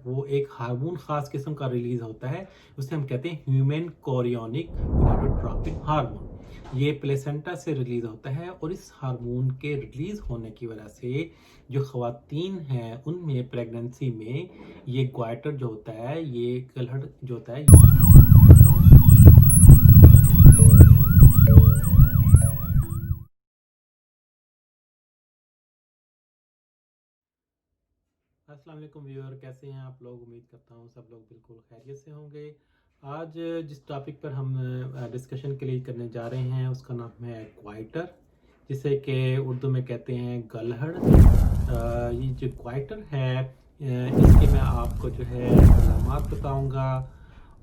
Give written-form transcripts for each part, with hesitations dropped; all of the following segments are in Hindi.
वो एक हार्मोन खास किस्म का रिलीज होता है, उसे हम कहते हैं ह्यूमन कोरियोनिक गोनाडोट्रोपिन हार्मोन। ये प्लेसेंटा से रिलीज होता है और इस हार्मोन के रिलीज होने की वजह से जो ख़वातीन हैं उनमें प्रेगनेंसी में ये ग्वाइटर जो होता है, ये गलहड़ जो होता है। अस्सलाम वालेकुम व्यूअर, कैसे हैं आप लोग? उम्मीद करता हूँ सब लोग बिल्कुल खैरियत से होंगे। आज जिस टॉपिक पर हम डिस्कशन के लिए करने जा रहे हैं उसका नाम है ग्वाइटर, जिसे कि उर्दू में कहते हैं गलहड़। ये जो ग्वाइटर है इसके मैं आपको जो है अलामात बताऊंगा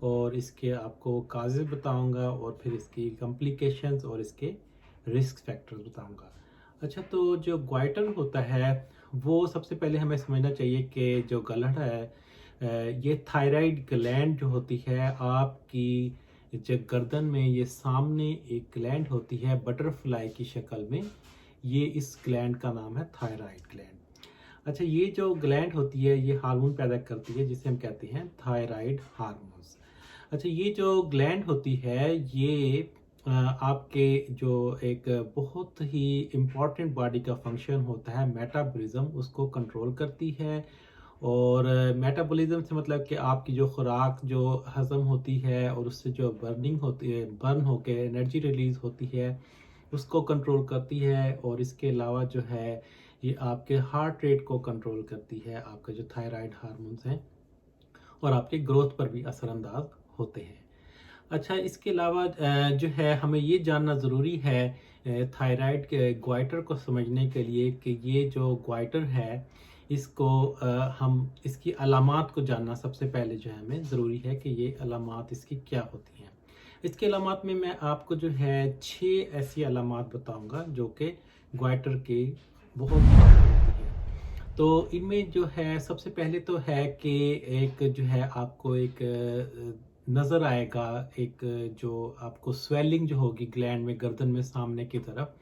और इसके आपको काजेज़ बताऊंगा और फिर इसकी कॉम्प्लिकेशंस और इसके रिस्क फैक्टर्स बताऊंगा। अच्छा, तो जो ग्वाइटर होता है वो सबसे पहले हमें समझना चाहिए कि जो गलहड़ है ये थायराइड ग्लैंड जो होती है आपकी जो गर्दन में, ये सामने एक ग्लैंड होती है बटरफ्लाई की शक्ल में। ये इस ग्लैंड का नाम है थायराइड ग्लैंड। अच्छा, ये जो ग्लैंड होती है ये हार्मोन पैदा करती है जिसे हम कहते हैं थायराइड हार्मोन्स। अच्छा, ये जो ग्लैंड होती है ये आपके जो एक बहुत ही इम्पॉर्टेंट बॉडी का फंक्शन होता है मेटाबॉलिज्म, उसको कंट्रोल करती है। और मेटाबॉलिज्म से मतलब कि आपकी जो खुराक जो हज़म होती है और उससे जो बर्निंग होती है, बर्न होकर एनर्जी रिलीज़ होती है, उसको कंट्रोल करती है। और इसके अलावा जो है ये आपके हार्ट रेट को कंट्रोल करती है, आपके जो थायराइड हार्मोन्स हैं, और आपके ग्रोथ पर भी असरअंदाज होते हैं। अच्छा, इसके अलावा जो है हमें ये जानना ज़रूरी है थायराइड के ग्वाइटर को समझने के लिए कि ये जो ग्वाइटर है इसको हम इसकी अलामात को जानना सबसे पहले जो है हमें ज़रूरी है कि ये अलामात इसकी क्या होती हैं। इसके अलामात में मैं आपको जो है 6 ऐसी अलामात बताऊंगा जो कि ग्वाइटर के बहुत होती है। तो इनमें जो है सबसे पहले तो है कि एक जो है आपको एक नज़र आएगा, एक जो आपको स्वेलिंग जो होगी ग्लैंड में, गर्दन में सामने की तरफ,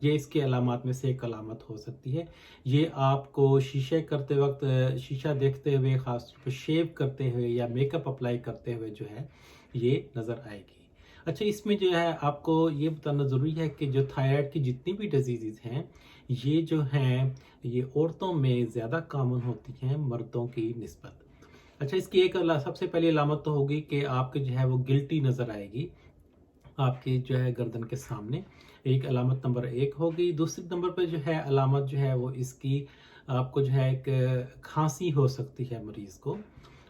ये इसके अलामात में से एक अलामत हो सकती है। ये आपको शीशे करते वक्त, शीशा देखते हुए, ख़ास तौर पर शेव करते हुए या मेकअप अप्लाई करते हुए जो है ये नज़र आएगी। अच्छा, इसमें जो है आपको ये बताना ज़रूरी है कि जो थायराइड की जितनी भी डिजीज़ हैं ये जो हैं ये औरतों में ज़्यादा कॉमन होती हैं मर्दों की निस्बत। अच्छा, इसकी एक सबसे पहली अलामत तो होगी कि आपके जो है वो गिल्टी नज़र आएगी आपके जो है गर्दन के सामने। एक अलामत नंबर 1 होगी। दूसरे नंबर पर जो है अलामत जो है वो इसकी आपको जो है एक खांसी हो सकती है मरीज़ को।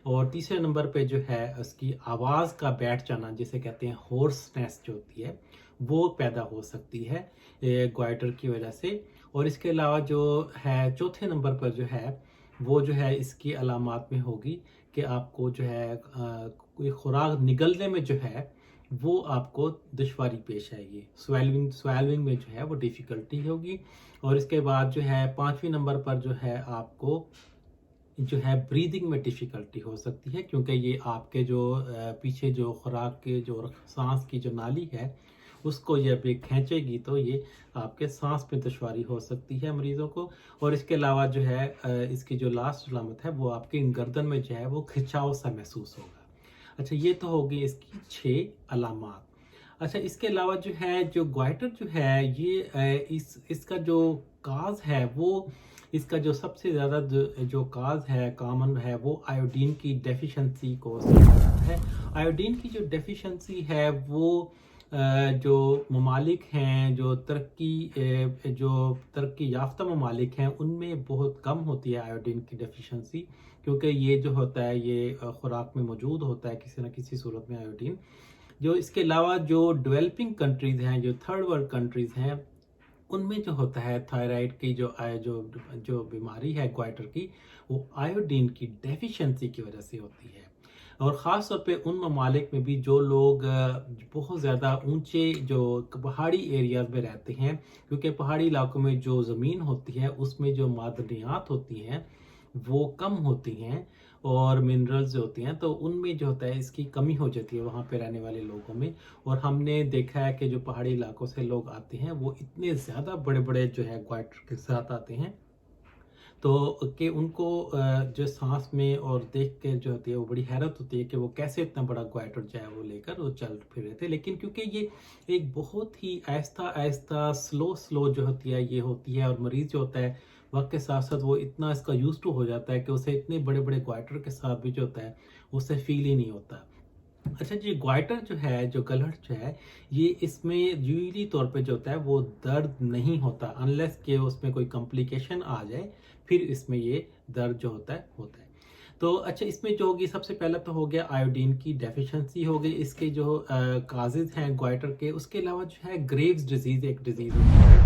और तीसरे नंबर पे जो है उसकी आवाज़ का बैठ जाना, जिसे कहते हैं होर्सनेस जो होती है, वो पैदा हो सकती है ग्वाइटर की वजह से। और इसके अलावा जो है चौथे नंबर पर जो है वो जो है इसकी अलामात में होगी कि आपको जो है कोई खुराक निगलने में जो है वो आपको दुश्वारी पेश आएगी, स्वेलविंग में जो है वो डिफ़िकल्टी होगी। और इसके बाद जो है 5वें नंबर पर जो है आपको जो है ब्रीदिंग में डिफ़िकल्टी हो सकती है, क्योंकि ये आपके जो पीछे जो खुराक के जो सांस की जो नाली है उसको जब ये खींचेगी तो ये आपके सांस में दुश्वारी हो सकती है मरीज़ों को। और इसके अलावा जो है इसकी जो लास्ट अलामत है वो आपकी गर्दन में जो है वो खिंचाव सा महसूस होगा। अच्छा, ये तो होगी इसकी 6 अलामात। अच्छा, इसके अलावा जो है जो ग्वाइटर जो है ये इसका जो काज है वो, इसका जो सबसे ज़्यादा जो काज है कॉमन है वो आयोडीन की डेफिशिएंसी को समझा जाता है। आयोडीन की जो डेफिशिएंसी है वो जो ममालिक हैं, जो तरक्की याफ्ता ममालिक हैं उनमें बहुत कम होती है आयोडीन की डेफिशिएंसी, क्योंकि ये जो होता है ये खुराक में मौजूद होता है किसी न किसी सूरत में आयोडीन। जो इसके अलावा जो डेवलपिंग कंट्रीज़ हैं, जो थर्ड वर्ल्ड कंट्रीज़ हैं, उनमें जो होता है थायराइड की जो बीमारी है ग्वाइटर की, वो आयोडीन की डेफिशिएंसी की वजह से होती है। और ख़ास तौर पे उन ममालिक में भी जो लोग बहुत ज़्यादा ऊंचे जो पहाड़ी एरियाज़ में रहते हैं, क्योंकि पहाड़ी इलाकों में जो ज़मीन होती है उसमें जो मादनियात होती हैं वो कम होती हैं और मिनरल्स जो होती हैं, तो उनमें जो होता है इसकी कमी हो जाती है वहाँ पे रहने वाले लोगों में। और हमने देखा है कि जो पहाड़ी इलाकों से लोग आते हैं वो इतने ज़्यादा बड़े बड़े जो है ग्वाइटर के साथ आते हैं, तो कि उनको जो सांस में और देख के जो होती है वो बड़ी हैरत होती है कि वो कैसे इतना बड़ा ग्वाइटर जो है वो लेकर वो चल फिर रहे थे। लेकिन क्योंकि ये एक बहुत ही आहिस्ता आहिस्ता स्लो जो होती है ये होती है, और मरीज़ जो होता है वक्त के साथ साथ वो इतना इसका यूज टू हो जाता है कि उसे इतने बड़े बड़े ग्वाइटर के साथ भी जो होता है उसे फील ही नहीं होता। अच्छा जी, ग्वाइटर जो है, जो गलहड़ जो है, ये इसमें यूजुअली तौर पे जो होता है वो दर्द नहीं होता, अनलेस कि उसमें कोई कॉम्प्लिकेशन आ जाए, फिर इसमें ये दर्द जो होता है होता है। तो अच्छा, इसमें जो होगी सबसे पहला तो हो गया आयोडीन की डेफिशिएंसी हो गई, इसके जो काजेज हैं ग्वाइटर के। उसके अलावा जो है ग्रेव्स डिजीज़ एक डिजीज़ होती है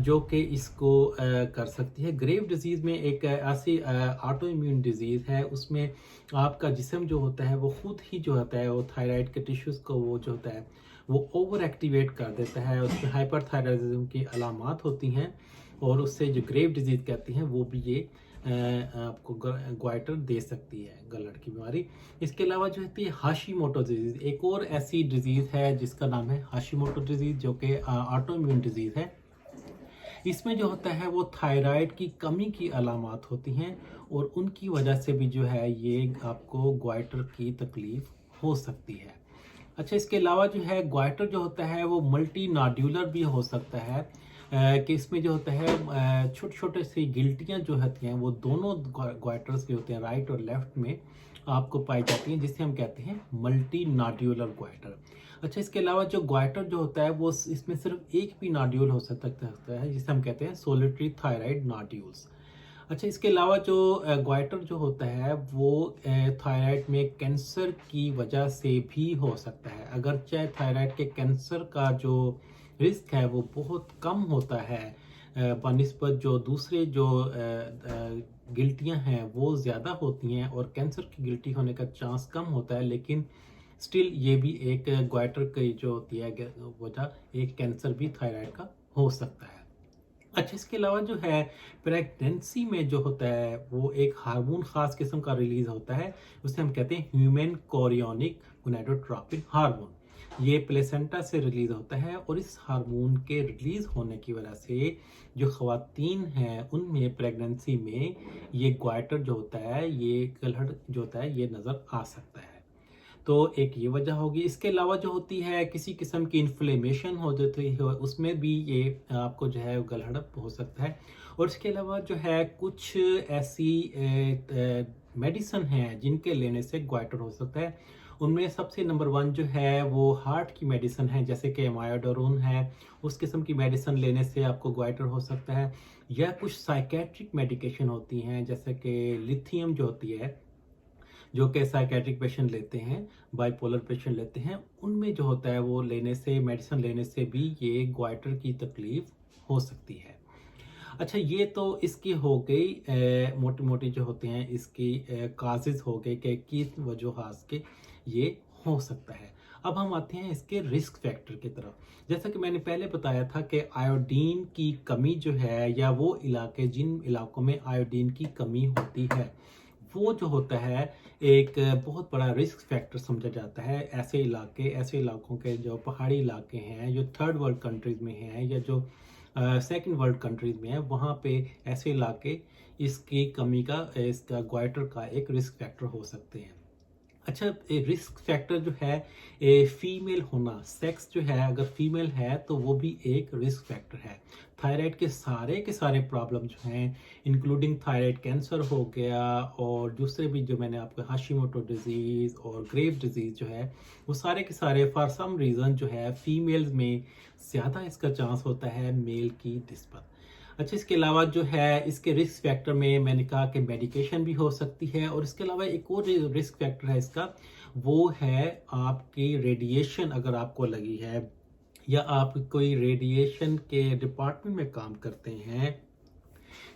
जो कि इसको कर सकती है। ग्रेव डिजीज़ में एक ऐसी ऑटो इम्यून डिजीज़ है, उसमें आपका जिस्म जो होता है वो खुद ही जो होता है वो थायराइड के टिश्यूज़ को वो जो होता है वो ओवर एक्टिवेट कर देता है। उसमें हाइपरथायराइडिज्म की अलामात होती हैं, और उससे जो ग्रेव डिजीज़ कहती हैं वो भी ये आपको ग्वाइटर दे सकती है, गलड़ की बीमारी। इसके अलावा जो होती है हाशीमोटो डिजीज़, एक और ऐसी डिजीज़ है जिसका नाम है हाशीमोटो डिजीज़, जो कि ऑटो इम्यून डिजीज़ है। इसमें जो होता है वो थायराइड की कमी की अलामात होती हैं, और उनकी वजह से भी जो है ये आपको ग्वाइटर की तकलीफ हो सकती है। अच्छा, इसके अलावा जो है ग्वाइटर जो होता है वो मल्टी नॉड्यूलर भी हो सकता है, कि इसमें जो होता है छोटे छोटे सी गिल्टियाँ जो होती हैं वो दोनों ग्वाइटर्स के होते हैं, राइट और लेफ्ट में आपको पाई जाती हैं, जिसे हम कहते हैं मल्टी नॉड्यूलर ग्वाइटर। अच्छा, इसके अलावा जो ग्वाइटर जो होता है वो इसमें सिर्फ एक भी नॉड्यूल हो सकता है, जिसे हम कहते हैं सोलिटरी थायराइड नॉड्यूल्स। अच्छा, इसके अलावा जो ग्वाइटर जो होता है वो थायराइड में कैंसर की वजह से भी हो सकता है। अगरचे थायराइड के कैंसर का जो रिस्क है वो बहुत कम होता है बनिस्बत जो दूसरे जो गिल्टियाँ हैं वो ज़्यादा होती हैं, और कैंसर की गिल्टी होने का चांस कम होता है, लेकिन स्टिल ये भी एक ग्वाइटर की जो होती है वजह, एक कैंसर भी थायराइड का हो सकता है। अच्छा, इसके अलावा जो है प्रेगनेंसी में जो होता है वो एक हार्मोन ख़ास किस्म का रिलीज़ होता है, उसे हम कहते हैं ह्यूमन कोरियोनिक गोनाडोट्रोपिन हार्मोन। ये प्लेसेंटा से रिलीज़ होता है, और इस हार्मोन के रिलीज़ होने की वजह से जो ख़वातीन हैं उनमें प्रेगनेंसी में ये ग्वाइटर जो होता है, ये गलहड़ जो होता है ये नज़र आ सकता है। तो एक ये वजह होगी। इसके अलावा जो होती है किसी किस्म की इन्फ्लेमेशन हो जाती है, उसमें भी ये आपको जो है गलहड़प हो सकता है। और इसके अलावा जो है कुछ ऐसी मेडिसिन हैं जिनके लेने से ग्वाइटर हो सकता है। उनमें सबसे नंबर 1 जो है वो हार्ट की मेडिसिन है, जैसे कि मायोडोरोन है, उस किस्म की मेडिसिन लेने से आपको ग्वाइटर हो सकता है। या कुछ साइकेट्रिक मेडिकेशन होती हैं, जैसे कि लिथियम जो होती है, जो कि साइकेट्रिक पेशेंट लेते हैं, बाइपोलर पेशेंट लेते हैं, उनमें जो होता है वो लेने से, मेडिसिन लेने से भी ये ग्वाइटर की तकलीफ हो सकती है। अच्छा, ये तो इसकी हो गई मोटी मोटी जो होते हैं इसकी काजेज हो गए कि किस वजूहात के ये हो सकता है। अब हम आते हैं इसके रिस्क फैक्टर की तरफ। जैसा कि मैंने पहले बताया था कि आयोडीन की कमी जो है, या वो इलाके जिन इलाकों में आयोडीन की कमी होती है, वो जो होता है एक बहुत बड़ा रिस्क फैक्टर समझा जाता है। ऐसे इलाकों के जो पहाड़ी इलाके हैं, जो थर्ड वर्ल्ड कंट्रीज़ में हैं, या जो सेकंड वर्ल्ड कंट्रीज़ में हैं, वहाँ पे ऐसे इलाके इसकी कमी का, इसका ग्वाइटर का एक रिस्क फैक्टर हो सकते हैं। अच्छा, रिस्क फैक्टर जो है फीमेल होना, सेक्स जो है अगर फीमेल है तो वो भी एक रिस्क फैक्टर है। थायराइड के सारे प्रॉब्लम जो हैं, इंक्लूडिंग थायराइड कैंसर हो गया, और दूसरे भी जो मैंने आपको हाशीमोटो डिजीज़ और ग्रेव डिजीज़ जो है, वो सारे के सारे फॉर सम रीज़न जो है फीमेल्स में ज़्यादा इसका चांस होता है मेल की निस्बत। अच्छा, इसके अलावा जो है इसके रिस्क फैक्टर में मैंने कहा कि मेडिकेशन भी हो सकती है, और इसके अलावा एक और रिस्क फैक्टर है इसका, वो है आपकी रेडिएशन अगर आपको लगी है, या आप कोई रेडिएशन के डिपार्टमेंट में काम करते हैं,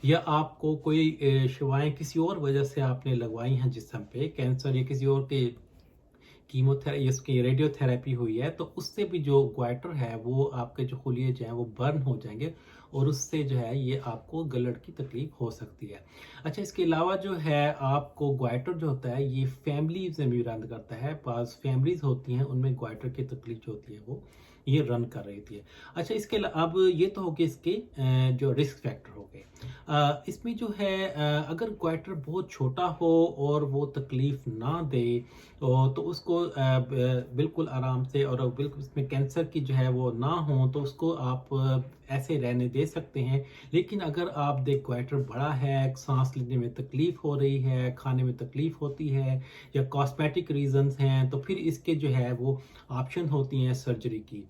या आपको कोई शिवाएं किसी और वजह से आपने लगवाई हैं जिस्म पे, कैंसर या किसी और के कीमोथेरेपी, इसकी रेडियोथेरेपी हुई है, तो उससे भी जो ग्वाइटर है वो आपके जो खुलिए जो हैं वो बर्न हो जाएंगे, और उससे जो है ये आपको गलड़ की तकलीफ हो सकती है। अच्छा, इसके अलावा जो है आपको ग्वाइटर जो होता है ये फैमिली से भी रन करता है। पास फैमिलीज होती हैं उनमें ग्वाइटर की तकलीफ जो होती है वो ये रन कर रही थी। अच्छा, इसके अब ये तो हो गए इसके जो रिस्क फैक्टर हो गए। इसमें जो है अगर क्वाइटर बहुत छोटा हो और वो तकलीफ ना दे तो उसको बिल्कुल आराम से, और बिल्कुल इसमें कैंसर की जो है वो ना हो, तो उसको आप ऐसे रहने दे सकते हैं। लेकिन अगर आप देख क्वाइटर बड़ा है, सांस लेने में तकलीफ हो रही है, खाने में तकलीफ होती है, या कॉस्मेटिक रीजंस हैं, तो फिर इसके जो है वो ऑप्शन होती हैं सर्जरी की।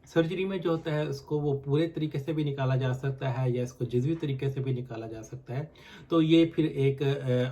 सर्जरी में जो होता है उसको वो पूरे तरीके से भी निकाला जा सकता है या इसको जज़वी तरीके से भी निकाला जा सकता है। तो ये फिर एक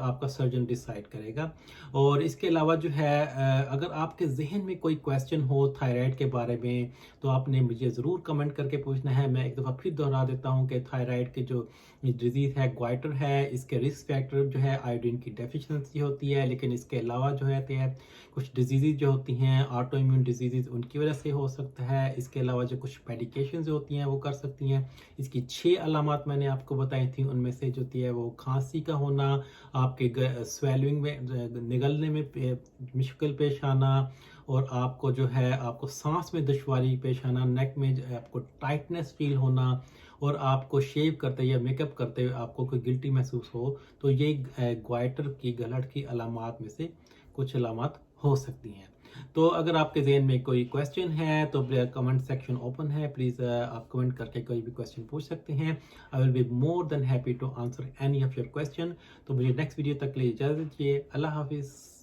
आपका सर्जन डिसाइड करेगा। और इसके अलावा जो है अगर आपके ज़हन में कोई क्वेश्चन हो थायराइड के बारे में, तो आपने मुझे ज़रूर कमेंट करके पूछना है। मैं एक दफ़ा फिर दोहरा देता हूँ कि थायराइड के जो डिजीज़ है ग्वाइटर है, इसके रिस्क फैक्टर जो है आयोडीन की डेफिशिएंसी होती है, लेकिन इसके अलावा जो है कुछ डिजीज़ जो होती हैं ऑटो इम्यून डिजीज़, उनकी वजह से हो सकता है। इसके अलावा जो कुछ मेडिकेशन जो होती हैं वो कर सकती हैं। इसकी 6 अलामात मैंने आपको बताई थी, उनमें से जो थी है वो खांसी का होना, आपके स्वेलिंग में निगलने में मुश्किल पेश आना, और आपको जो है आपको सांस में दुश्वारी पेश आना, नेक में आपको टाइटनेस फील होना, और आपको शेव करते या मेकअप करते हुए आपको कोई गिल्टी महसूस हो, तो ये ग्वाइटर की गलट की अलामात में से कुछ अलामात हो सकती हैं। तो अगर आपके ज़हन में कोई क्वेश्चन है तो कमेंट सेक्शन ओपन है, प्लीज़ आप कमेंट करके कोई भी क्वेश्चन पूछ सकते हैं। I will be more than happy to answer any of your question. तो मुझे नेक्स्ट वीडियो तक के लिए इजाज़त दीजिए। अल्लाह हाफिज़।